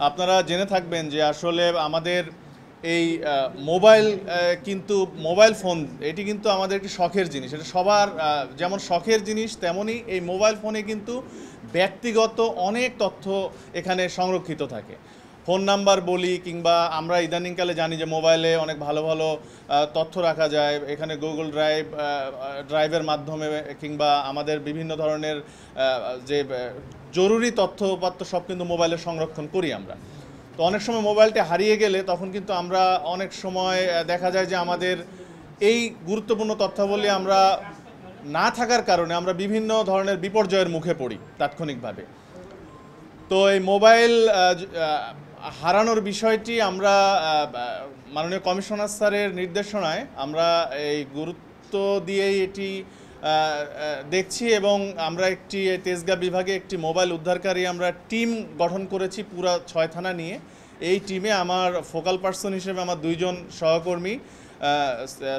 আপনারা জেনে থাকবেন যে আসলে আমাদের এই মোবাইল কিন্তু মোবাইল ফোন এটি কিন্তু আমাদের একটি শখের জিনিস। এটা সবার যেমন শখের জিনিস, তেমনই এই মোবাইল ফোনে কিন্তু ব্যক্তিগত অনেক তথ্য এখানে সংরক্ষিত থাকে। ফোন নাম্বার বলি কিংবা আমরা ইদানিংকালে জানি যে মোবাইলে অনেক ভালো ভালো তথ্য রাখা যায়। এখানে গুগল ড্রাইভের মাধ্যমে কিংবা আমাদের বিভিন্ন ধরনের যে জরুরি তথ্য উপাত্ত সব কিন্তু মোবাইলে সংরক্ষণ করি আমরা। তো অনেক সময় মোবাইলটা হারিয়ে গেলে তখন কিন্তু আমরা অনেক সময় দেখা যায় যে আমাদের এই গুরুত্বপূর্ণ তথ্যাবলী আমরা না থাকার কারণে আমরা বিভিন্ন ধরনের বিপর্যয়ের মুখে পড়ি তাৎক্ষণিকভাবে। তো এই মোবাইল হারানোর বিষয়টি আমরা মাননীয় কমিশনার স্যারের নির্দেশনায় আমরা এই গুরুত্ব দিয়েই এটি দেখছি এবং আমরা একটি তেজগাঁ বিভাগে একটি মোবাইল উদ্ধারকারী আমরা টিম গঠন করেছি পুরো 6 থানা নিয়ে। এই টিমে আমার ফোকাল পার্সন হিসেবে আমার 2 জন সহকর্মী,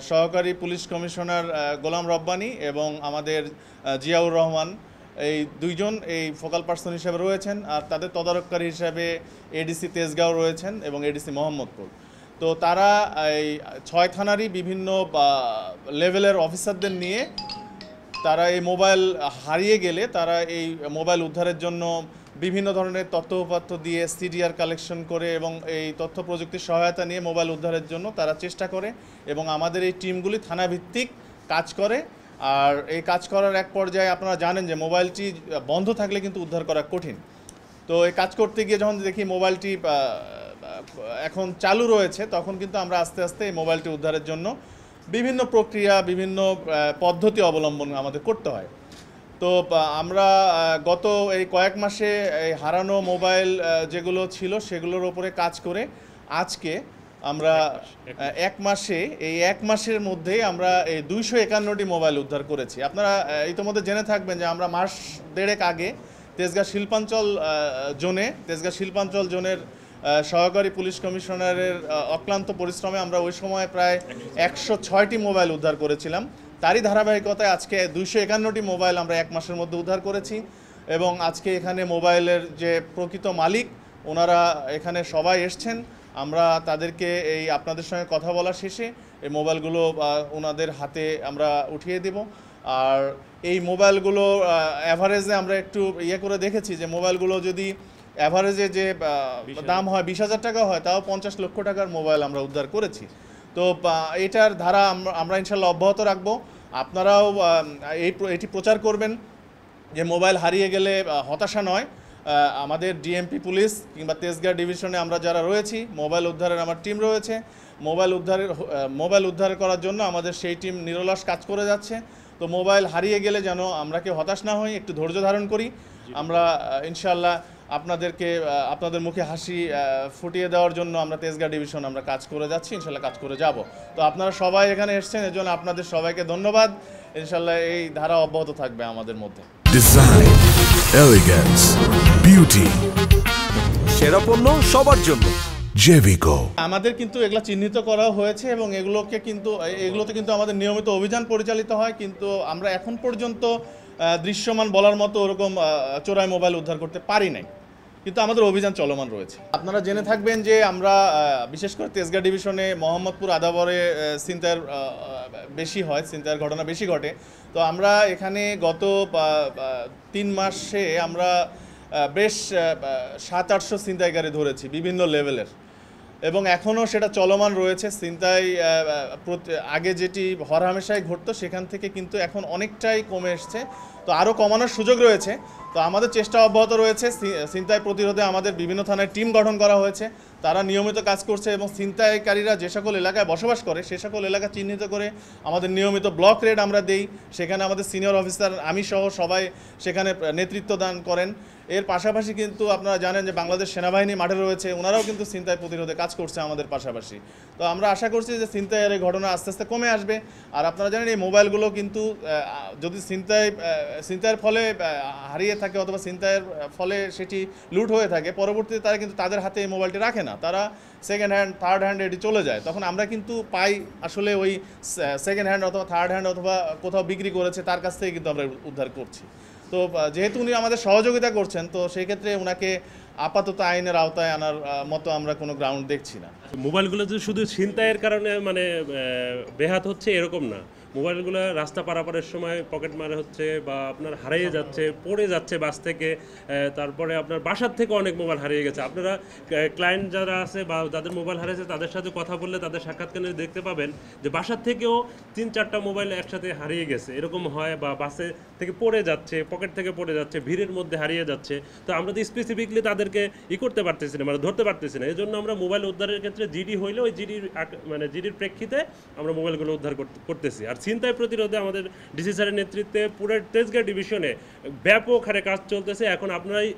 সহকারী পুলিশ কমিশনার গোলাম রব্বানী এবং আমাদের জিয়াউর রহমান, এই 2 জন এই ফোকাল পার্সন হিসেবে রয়েছেন। আর তাদের তদারককারী হিসেবে এডিসি তেজগাঁও রয়েছেন এবং এডিসি মোহাম্মদপুর। তো তারা এই 6 থানারই বিভিন্ন লেভেলের অফিসারদের নিয়ে তারা এই মোবাইল হারিয়ে গেলে তারা এই মোবাইল উদ্ধারের জন্য বিভিন্ন ধরনের তথ্য উপাত্ত দিয়ে সিডিআর কালেকশন করে এবং এই তথ্য প্রযুক্তির সহায়তা নিয়ে মোবাইল উদ্ধারের জন্য তারা চেষ্টা করে এবং আমাদের এই টিমগুলি থানাভিত্তিক কাজ করে। আর এই কাজ করার এক পর্যায়ে আপনারা জানেন যে মোবাইলটি বন্ধ থাকলে কিন্তু উদ্ধার করা কঠিন। তো এই কাজ করতে গিয়ে যখন দেখি মোবাইলটি এখন চালু রয়েছে, তখন কিন্তু আমরা আস্তে আস্তে এই মোবাইলটি উদ্ধারের জন্য বিভিন্ন প্রক্রিয়া, বিভিন্ন পদ্ধতি অবলম্বন আমাদের করতে হয়। তো আমরা গত এই কয়েক মাসে এই হারানো মোবাইল যেগুলো ছিল সেগুলোর ওপরে কাজ করে আজকে আমরা এক মাসের মধ্যেই আমরা এই 251টি মোবাইল উদ্ধার করেছি। আপনারা ইতিমধ্যে জেনে থাকবেন যে আমরা মাস দেড়েক আগে তেজগাঁ শিল্পাঞ্চল জোনের সহকারী পুলিশ কমিশনারের অক্লান্ত পরিশ্রমে আমরা ওই সময় প্রায় 106টি মোবাইল উদ্ধার করেছিলাম। তারই ধারাবাহিকতায় আজকে 251টি মোবাইল আমরা এক মাসের মধ্যে উদ্ধার করেছি এবং আজকে এখানে মোবাইলের যে প্রকৃত মালিক ওনারা এখানে সবাই এসছেন। আমরা তাদেরকে এই আপনাদের সঙ্গে কথা বলা শেষে এই মোবাইলগুলো ওনাদের হাতে আমরা উঠিয়ে দেব। আর এই মোবাইলগুলো অ্যাভারেজে আমরা একটু করে দেখেছি যে মোবাইলগুলো যদি অ্যাভারেজে যে দাম হয় 20,000 টাকা হয়, তাও 50 লক্ষ টাকার মোবাইল আমরা উদ্ধার করেছি। তো এটার ধারা আমরা ইনশাল্লাহ অব্যাহত রাখবো। আপনারাও এটি প্রচার করবেন যে মোবাইল হারিয়ে গেলে হতাশা নয়। আমাদের ডিএমপি পুলিশ কিংবা তেজগাঁ ডিভিশনে আমরা যারা রয়েছি, মোবাইল উদ্ধারের আমার টিম রয়েছে। মোবাইল উদ্ধার করার জন্য আমাদের সেই টিম নিরলস কাজ করে যাচ্ছে। তো মোবাইল হারিয়ে গেলে যেন আমরা কেউ হতাশ না হই, একটু ধৈর্য ধারণ করি। আমরা ইনশাল্লাহ আপনাদের মুখে হাসি ফুটিয়ে দেওয়ার জন্য আমরা তেজগাঁ ডিভিশন আমরা কাজ করে যাচ্ছি, ইনশাল্লাহ কাজ করে যাব। তো আপনারা সবাই এখানে এসেছেন, এজন্য আপনাদের সবাইকে ধন্যবাদ। ইনশাল্লাহ এই ধারা অব্যাহত থাকবে আমাদের মধ্যে। ডিজাইন, এলিগেন্স, বিউটি, সেরা পণ্য সবার জন্য জেভিকো। আমাদের কিন্তু এগুলো চিহ্নিত করা হয়েছে এবং এগুলোতে কিন্তু আমাদের নিয়মিত অভিযান পরিচালিত হয়, কিন্তু আমরা এখন পর্যন্ত দৃশ্যমান বলার মতো ওরকম চোরাই মোবাইল উদ্ধার করতে পারি নাই, কিন্তু আমাদের অভিযান চলমান রয়েছে। আপনারা জেনে থাকবেন যে আমরা বিশেষ করে তেজগাঁ ডিভিশনে মোহাম্মদপুর আদাবরে ছিনতাইয়ের ঘটনা বেশি ঘটে। তো আমরা এখানে গত 3 মাসে আমরা বেশ 700-800 ছিনতাইকারী ধরেছি বিভিন্ন লেভেলের, এবং এখনও সেটা চলমান রয়েছে। ছিনতাই আগে যেটি হরহামেশাই ঘটতো সেখান থেকে কিন্তু এখন অনেকটাই কমে এসছে। তো আরও কমানোর সুযোগ রয়েছে। তো আমাদের চেষ্টা অব্যাহত রয়েছে। ছিনতাই প্রতিরোধে আমাদের বিভিন্ন থানায় টিম গঠন করা হয়েছে, তারা নিয়মিত কাজ করছে এবং ছিনতাইকারীরা যে সকল এলাকায় বসবাস করে সে সকল এলাকা চিহ্নিত করে আমাদের নিয়মিত ব্লক রেড আমরা দেই। সেখানে আমাদের সিনিয়র অফিসার, আমি সহ সবাই সেখানে নেতৃত্ব দান করেন। এর পাশাপাশি কিন্তু আপনারা জানেন যে বাংলাদেশ সেনাবাহিনী মাঠে রয়েছে, ওনারাও কিন্তু ছিনতাই প্রতিরোধে কাজ করছে আমাদের পাশাপাশি। তো আমরা আশা করছি যে ছিনতাইয়ের এই ঘটনা আস্তে আস্তে কমে আসবে। আর আপনারা জানেন এই মোবাইলগুলো কিন্তু যদি ছিনতাইয়ের ফলে হারিয়ে থাকে অথবা ছিনতাইয়ের ফলে সেটি লুট হয়ে থাকে, পরবর্তীতে তারা কিন্তু তাদের হাতে এই মোবাইলটি রাখে না, তারা সেকেন্ড হ্যান্ড, থার্ড হ্যান্ড এটি চলে যায়। তখন আমরা কিন্তু পাই আসলে ওই সেকেন্ড হ্যান্ড অথবা থার্ড হ্যান্ড অথবা কোথাও বিক্রি করেছে তার কাছ থেকে কিন্তু আমরা উদ্ধার করছি। তো যেহেতু উনি আমাদের সহযোগিতা করছেন, তো সেই ক্ষেত্রে ওনাকে আপাতত আইনের আওতায় আনার মতো আমরা কোনো গ্রাউন্ড দেখছি না। মোবাইলগুলো যে শুধু ছিনতাইয়ের কারণে মানে বেহাত হচ্ছে এরকম না, মোবাইলগুলো রাস্তা পারাপারের সময় পকেট মারা হচ্ছে বা আপনার হারিয়ে যাচ্ছে, পড়ে যাচ্ছে বাস থেকে, তারপরে আপনার বাসার থেকে অনেক মোবাইল হারিয়ে গেছে। আপনারা ক্লায়েন্ট যারা আছে বা যাদের মোবাইল হারিয়েছে তাদের সাথে কথা বললে তাদের সাক্ষাৎকারে দেখতে পাবেন যে বাসার থেকেও 3-4টা মোবাইল একসাথে হারিয়ে গেছে, এরকম হয়। বা বাসে থেকে পড়ে যাচ্ছে, পকেট থেকে পড়ে যাচ্ছে, ভিড়ের মধ্যে হারিয়ে যাচ্ছে। তো আমরা তো স্পেসিফিকলি তাদেরকে করতে পারতেছি না, মানে ধরতে পারতেছি না। এই জন্য আমরা মোবাইল উদ্ধারের ক্ষেত্রে জিডি হইলে ওই জিডির প্রেক্ষিতে আমরা মোবাইলগুলো উদ্ধার করতেছি। আর ছিনতাই প্রতিরোধে আমাদের ডিসি স্যারের নেতৃত্বে পুরো তেজগাঁ ডিভিশনে ব্যাপক হারে কাজ চলতেছে। এখন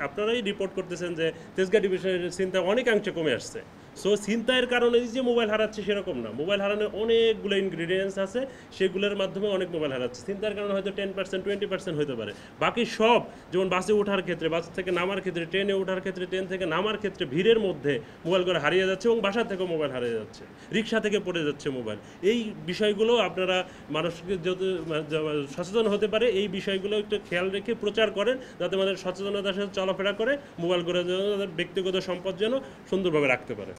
আপনারাই রিপোর্ট করতেছেন যে তেজগাঁ ডিভিশনের ছিনতাই অনেকাংশে কমে আসছে। সো ছিনতাইয়ের কারণে যে মোবাইল হারাচ্ছে সেরকম না, মোবাইল হারানোর অনেকগুলো ইনগ্রিডিয়েন্টস আছে, সেগুলোর মাধ্যমে অনেক মোবাইল হারাচ্ছে। ছিনতাইয়ের কারণে হয়তো 10% 20% হতে পারে। বাকি সব, যেমন বাসে ওঠার ক্ষেত্রে, বাস থেকে নামার ক্ষেত্রে, ট্রেনে ওঠার ক্ষেত্রে, ট্রেন থেকে নামার ক্ষেত্রে ভিড়ের মধ্যে মোবাইলগুলো হারিয়ে যাচ্ছে এবং বাসা থেকেও মোবাইল হারিয়ে যাচ্ছে, রিক্সা থেকে পড়ে যাচ্ছে মোবাইল। এই বিষয়গুলো আপনারা মানুষকে যত সচেতন হতে পারে এই বিষয়গুলো একটু খেয়াল রেখে প্রচার করেন, যাতে আমাদের সচেতনতার সাথে চলাফেরা করে মোবাইলগুলো যেন তাদের ব্যক্তিগত সম্পদ যেন সুন্দরভাবে রাখতে পারে।